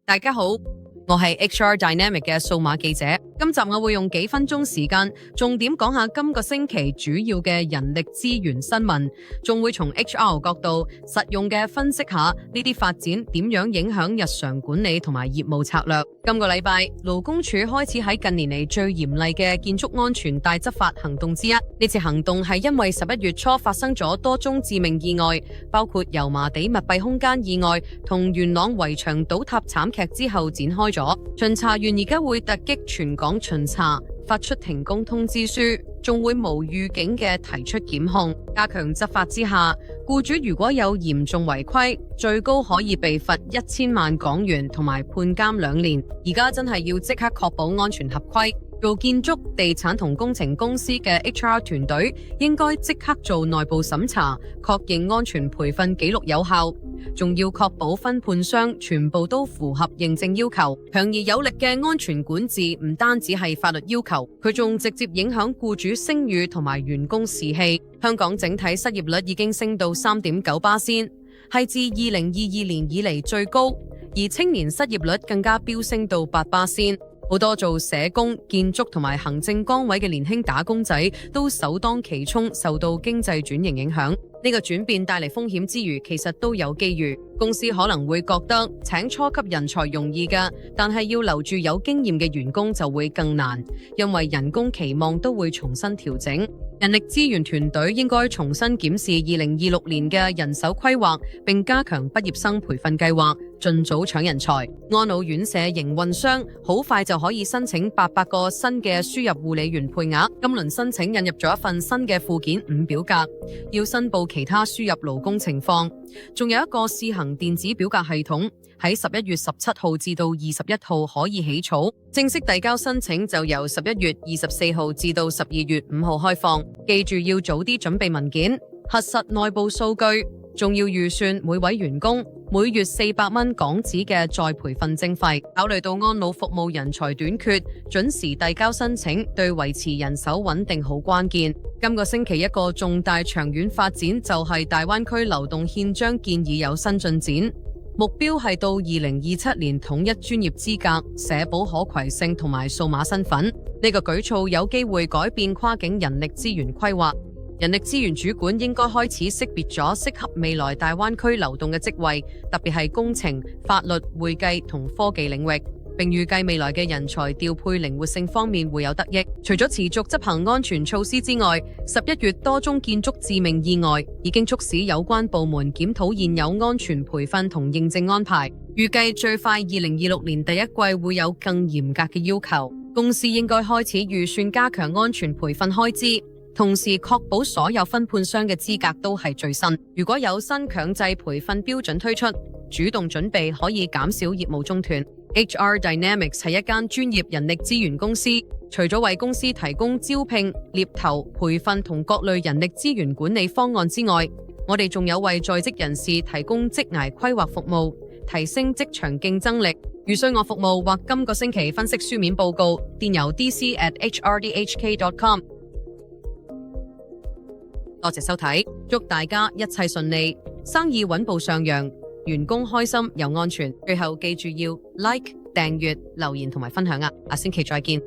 大家好，我係 HR Dynamic 嘅數碼記者。今集我會用幾分鐘時間，重點講下今個星期主要嘅人力資源新聞，仲會從 HR 角度實用嘅分析下呢啲發展點樣影響日常管理同埋業務策略。今個禮拜，勞工處開始喺近年嚟最嚴厲嘅建築安全大執法行動之一。呢次行動係因為11月初發生咗多宗致命意外，包括油麻地密閉空間意外同元朗圍牆倒塌慘劇之後展開咗。巡查員而家會突擊全港巡查，發出停工通知書，仲會無預警嘅提出檢控。加強執法之下，僱主如果有嚴重違規，最高可以被罰1000萬港元同埋判監2年。而家真係要即刻確保安全合規。做建築、地產同工程公司嘅 HR 團隊應該即刻做內部審查，確認安全培訓記錄有效，仲要確保分判商全部都符合認證要求。強而有力嘅安全管治唔單止係法律要求，佢仲直接影響僱主聲譽同埋員工士氣。香港整體失業率已經升到3.9%，係自2022年以嚟最高，而青年失業率更加飆升到8%。好多做社工、建築同埋行政崗位嘅年輕打工仔都首當其衝受到經濟轉型影響。呢個轉變帶嚟風險之餘，其實都有機遇。公司可能會覺得請初級人才容易㗎，但係要留住有經驗嘅員工就會更難，因為人工期望都會重新調整。人力資源團隊應該重新檢視2026年嘅人手規劃，並加強畢業生培訓計劃，盡早搶人才。安老院舍營運商好快就可以申請800個新嘅輸入護理員配額。今輪申請引入咗一份新嘅附件5表格，要申報其他輸入勞工情況，仲有一個試行電子表格系統，喺11月17號至到21號可以起草，正式遞交申請就由11月24號至到12月5號開放。記住要早啲準備文件，核實內部數據，仲要預算每位員工每月400蚊港紙嘅再培訓徵費。考慮到安老服務人才短缺，準時遞交申請對維持人手穩定好關鍵。今個星期一個重大長遠發展就係大灣區流動憲章建議有新進展。目標係到2027年統一專業資格、社保可攜性同埋數碼身份。呢個舉措有機會改變跨境人力資源規劃。人力資源主管應該開始識別咗適合未來大灣區流動嘅職位，特別係工程、法律、會計同科技領域。並預計未來嘅人才調配靈活性方面會有得益。除咗持續執行安全措施之外，11月多宗建築致命意外已經促使有關部門檢討現有安全培訓同認證安排。預計最快2026年第一季會有更嚴格嘅要求。公司應該開始預算加強安全培訓開支，同時確保所有分判商嘅資格都係最新。如果有新強制培訓標準推出，主動準備可以減少業務中斷。HR Dynamics 係一間專業人力資源公司，除咗為公司提供招聘、獵頭、培訓同各類人力資源管理方案之外，我哋仲有為在職人士提供職涯規劃服務，提升職場競爭力。如需我服務或今個星期分析書面報告，電郵 dc@hrdhk.com。多謝收睇，祝大家一切順利，生意穩步上揚，員工開心又安全。最後記住要 like、訂閱、留言同埋分享啊！下星期再見。